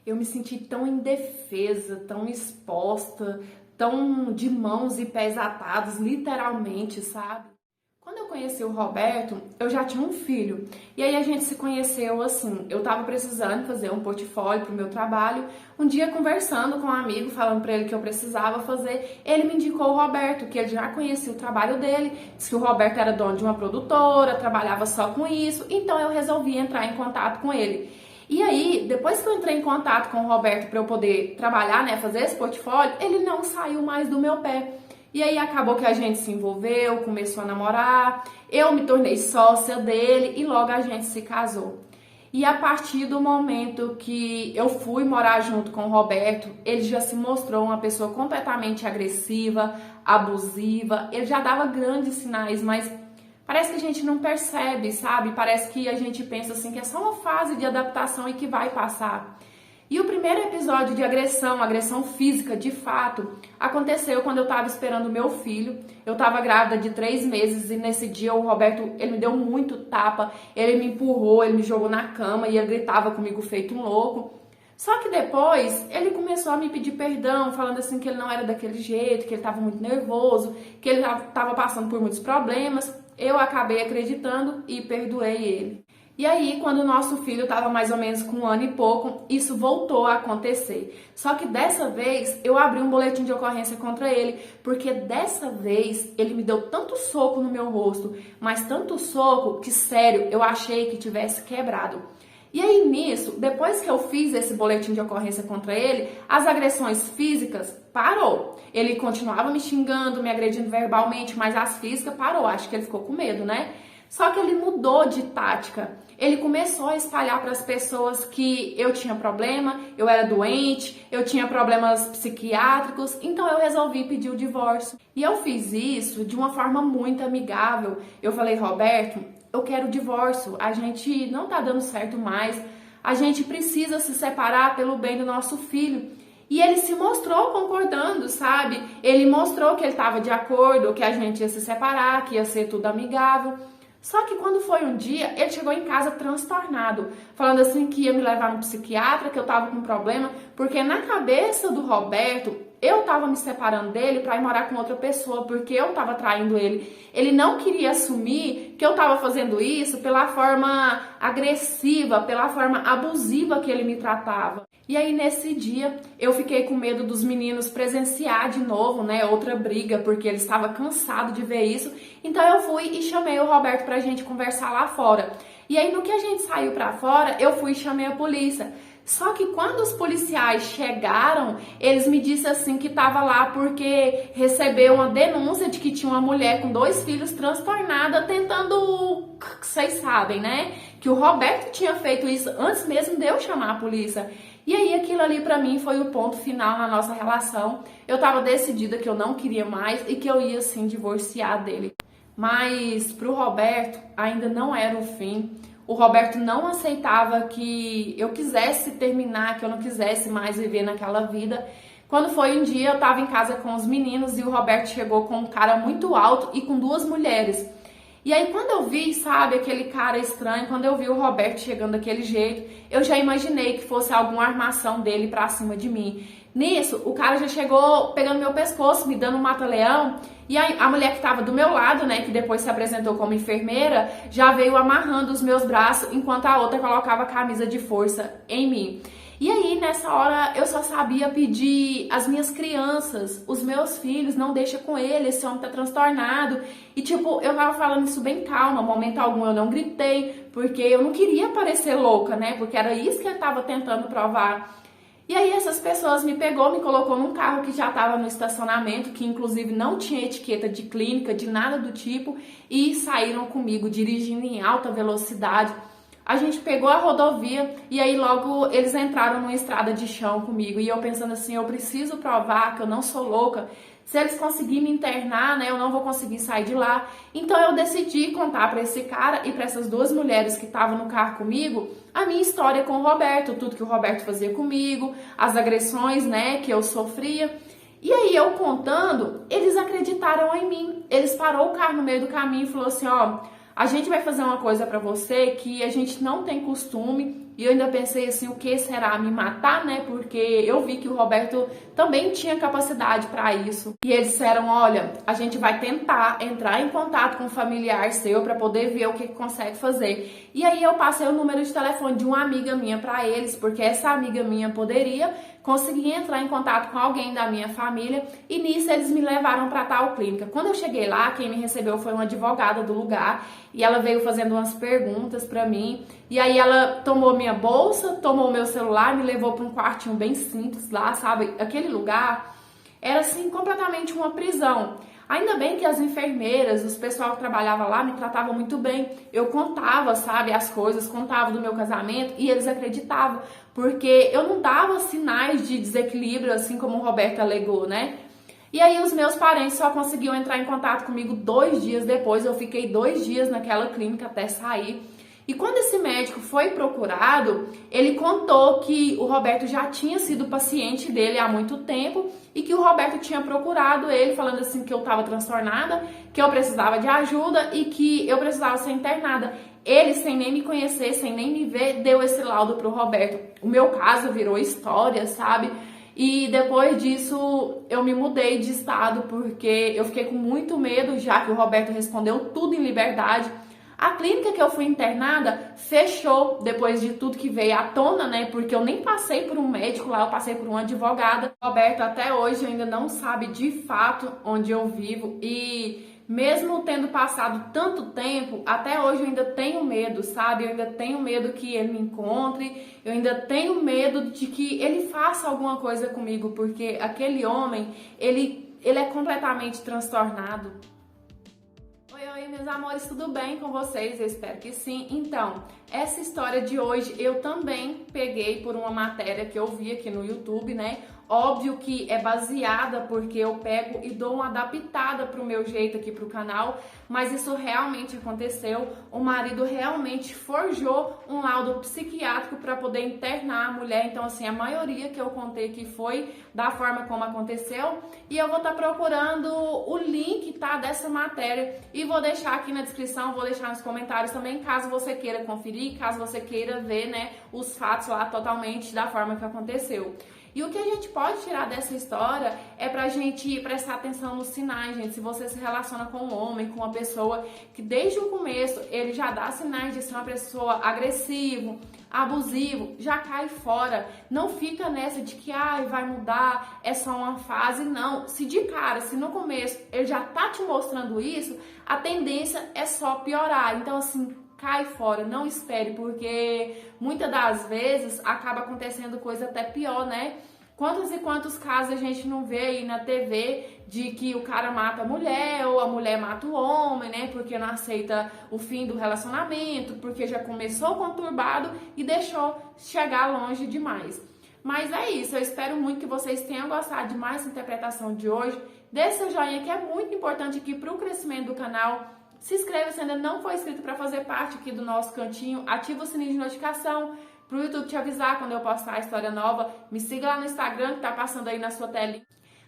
Eu me senti tão indefesa, tão exposta, tão de mãos e pés atados, literalmente, sabe? Quando eu conheci o Roberto, eu já tinha um filho. E aí a gente se conheceu assim. Eu tava precisando fazer um portfólio pro meu trabalho. Um dia conversando com um amigo, falando pra ele que eu precisava fazer, ele me indicou o Roberto, que ele já conhecia o trabalho dele, disse que o Roberto era dono de uma produtora, trabalhava só com isso. Então eu resolvi entrar em contato com ele. E aí, depois que eu entrei em contato com o Roberto para eu poder trabalhar, né, fazer esse portfólio, ele não saiu mais do meu pé. E aí acabou que a gente se envolveu, começou a namorar, eu me tornei sócia dele e logo a gente se casou. E a partir do momento que eu fui morar junto com o Roberto, ele já se mostrou uma pessoa completamente agressiva, abusiva, ele já dava grandes sinais, mas parece que a gente não percebe, sabe? Parece que a gente pensa assim que é só uma fase de adaptação e que vai passar. E o primeiro episódio de agressão física, de fato, aconteceu quando eu estava esperando o meu filho. Eu estava grávida de 3 meses e nesse dia o Roberto, ele me deu muito tapa, ele me empurrou, ele me jogou na cama e ele gritava comigo feito um louco. Só que depois ele começou a me pedir perdão, falando assim que ele não era daquele jeito, que ele estava muito nervoso, que ele estava passando por muitos problemas. Eu acabei acreditando e perdoei ele. E aí, quando o nosso filho estava mais ou menos com 1 ano e pouco, isso voltou a acontecer. Só que dessa vez, eu abri um boletim de ocorrência contra ele, porque dessa vez ele me deu tanto soco no meu rosto, mas tanto soco que, sério, eu achei que tivesse quebrado. E aí nisso, depois que eu fiz esse boletim de ocorrência contra ele, as agressões físicas parou. Ele continuava me xingando, me agredindo verbalmente, mas as físicas parou. Acho que ele ficou com medo, né? Só que ele mudou de tática. Ele começou a espalhar para as pessoas que eu tinha problema, eu era doente, eu tinha problemas psiquiátricos, então eu resolvi pedir o divórcio. E eu fiz isso de uma forma muito amigável. Eu falei, Roberto, eu quero o divórcio, a gente não tá dando certo mais, a gente precisa se separar pelo bem do nosso filho. E ele se mostrou concordando, sabe? Ele mostrou que ele estava de acordo, que a gente ia se separar, que ia ser tudo amigável. Só que quando foi um dia, ele chegou em casa transtornado, falando assim que ia me levar no psiquiatra, que eu tava com problema, porque na cabeça do Roberto, eu tava me separando dele pra ir morar com outra pessoa, porque eu tava traindo ele. Ele não queria assumir que eu tava fazendo isso pela forma agressiva, pela forma abusiva que ele me tratava. E aí nesse dia eu fiquei com medo dos meninos presenciar de novo, né, outra briga, porque ele estava cansado de ver isso. Então eu fui e chamei o Roberto pra gente conversar lá fora. E aí no que a gente saiu pra fora, eu fui e chamei a polícia. Só que quando os policiais chegaram, eles me disseram assim que estava lá porque recebeu uma denúncia de que tinha uma mulher com 2 filhos transtornada tentando, vocês sabem, né? Que o Roberto tinha feito isso antes mesmo de eu chamar a polícia. E aí aquilo ali pra mim foi o ponto final na nossa relação. Eu tava decidida que eu não queria mais e que eu ia sim divorciar dele. Mas pro Roberto ainda não era o fim. O Roberto não aceitava que eu quisesse terminar, que eu não quisesse mais viver naquela vida. Quando foi um dia, eu estava em casa com os meninos e o Roberto chegou com um cara muito alto e com 2 mulheres. E aí quando eu vi, sabe, aquele cara estranho, quando eu vi o Roberto chegando daquele jeito, eu já imaginei que fosse alguma armação dele pra cima de mim. Nisso, o cara já chegou pegando meu pescoço, me dando um mata-leão. E a mulher que estava do meu lado, né, que depois se apresentou como enfermeira, já veio amarrando os meus braços, enquanto a outra colocava a camisa de força em mim. E aí, nessa hora, eu só sabia pedir as minhas crianças, os meus filhos, não deixa com ele, esse homem tá transtornado. E tipo, eu tava falando isso bem calma, momento algum eu não gritei, porque eu não queria parecer louca, né, porque era isso que ele tava tentando provar. E aí essas pessoas me pegou, me colocou num carro que já estava no estacionamento, que inclusive não tinha etiqueta de clínica, de nada do tipo, e saíram comigo dirigindo em alta velocidade. A gente pegou a rodovia e aí logo eles entraram numa estrada de chão comigo. E eu pensando assim, eu preciso provar que eu não sou louca. Se eles conseguirem me internar, né, eu não vou conseguir sair de lá. Então eu decidi contar para esse cara e para essas 2 mulheres que estavam no carro comigo a minha história com o Roberto, tudo que o Roberto fazia comigo, as agressões, né, que eu sofria. E aí eu contando, eles acreditaram em mim. Eles parou o carro no meio do caminho e falou assim, ó, a gente vai fazer uma coisa para você que a gente não tem costume, E eu ainda pensei assim, o que será? Me matar, né? Porque eu vi que o Roberto também tinha capacidade para isso. E eles disseram, olha, a gente vai tentar entrar em contato com um familiar seu para poder ver o que consegue fazer. E aí eu passei o número de telefone de uma amiga minha para eles, porque essa amiga minha poderia conseguir entrar em contato com alguém da minha família, e nisso eles me levaram para tal clínica. Quando eu cheguei lá, quem me recebeu foi uma advogada do lugar, e ela veio fazendo umas perguntas para mim, e aí ela tomou minha bolsa, tomou meu celular, me levou para um quartinho bem simples lá, sabe? Aquele lugar era assim completamente uma prisão. Ainda bem que as enfermeiras, os pessoal que trabalhava lá me tratavam muito bem. Eu contava, sabe, as coisas, contava do meu casamento e eles acreditavam, porque eu não dava sinais de desequilíbrio, assim como o Roberto alegou, né? E aí os meus parentes só conseguiam entrar em contato comigo 2 dias depois. Eu fiquei 2 dias naquela clínica até sair. E quando esse médico foi procurado, ele contou que o Roberto já tinha sido paciente dele há muito tempo e que o Roberto tinha procurado ele falando assim que eu estava transtornada, que eu precisava de ajuda e que eu precisava ser internada. Ele, sem nem me conhecer, sem nem me ver, deu esse laudo pro Roberto. O meu caso virou história, sabe? E depois disso eu me mudei de estado porque eu fiquei com muito medo, já que o Roberto respondeu tudo em liberdade. A clínica que eu fui internada fechou depois de tudo que veio à tona, né? Porque eu nem passei por um médico lá, eu passei por uma advogada. O Roberto até hoje ainda não sabe de fato onde eu vivo e mesmo tendo passado tanto tempo, até hoje eu ainda tenho medo, sabe? Eu ainda tenho medo que ele me encontre, eu ainda tenho medo de que ele faça alguma coisa comigo, porque aquele homem, ele é completamente transtornado. Oi, meus amores, tudo bem com vocês? Eu espero que sim. Então, essa história de hoje eu também peguei por uma matéria que eu vi aqui no YouTube, né? Óbvio que é baseada porque eu pego e dou uma adaptada pro meu jeito aqui pro canal, mas isso realmente aconteceu. O marido realmente forjou um laudo psiquiátrico para poder internar a mulher. Então, assim, a maioria que eu contei que foi da forma como aconteceu. E eu vou estar procurando o link, tá, dessa matéria e vou deixar aqui na descrição, vou deixar nos comentários também, caso você queira conferir, caso você queira ver, né, os fatos lá totalmente da forma que aconteceu. E o que a gente pode tirar dessa história é pra gente prestar atenção nos sinais, gente. Se você se relaciona com um homem, com uma pessoa que desde o começo ele já dá sinais de ser uma pessoa agressivo, abusivo, já cai fora. Não fica nessa de que vai mudar, é só uma fase. Não, se de cara, se no começo ele já tá te mostrando isso, a tendência é só piorar. Então, assim, cai fora, não espere, porque muitas das vezes acaba acontecendo coisa até pior, né? Quantos e quantos casos a gente não vê aí na TV de que o cara mata a mulher ou a mulher mata o homem, né? Porque não aceita o fim do relacionamento, porque já começou conturbado e deixou chegar longe demais. Mas é isso, eu espero muito que vocês tenham gostado de mais essa interpretação de hoje. Deixe seu joinha que é muito importante aqui para o crescimento do canal. Se inscreva se ainda não for inscrito para fazer parte aqui do nosso cantinho. Ativa o sininho de notificação para o YouTube te avisar quando eu postar a história nova. Me siga lá no Instagram que tá passando aí na sua telinha.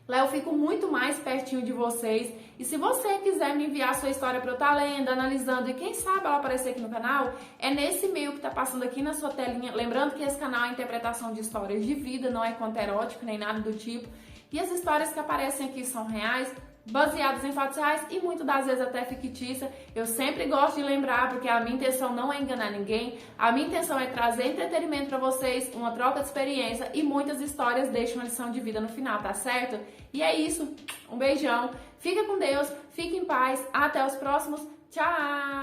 Lá eu fico muito mais pertinho de vocês. E se você quiser me enviar a sua história para eu estar lendo, analisando e quem sabe ela aparecer aqui no canal, é nesse e-mail que tá passando aqui na sua telinha. Lembrando que esse canal é interpretação de histórias de vida, não é conto erótico nem nada do tipo. E as histórias que aparecem aqui são reais, baseados em fatos reais e muitas das vezes até fictícia. Eu sempre gosto de lembrar, porque a minha intenção não é enganar ninguém, a minha intenção é trazer entretenimento para vocês, uma troca de experiência e muitas histórias deixam uma lição de vida no final, tá certo? E é isso, um beijão, fica com Deus, fique em paz, até os próximos, tchau!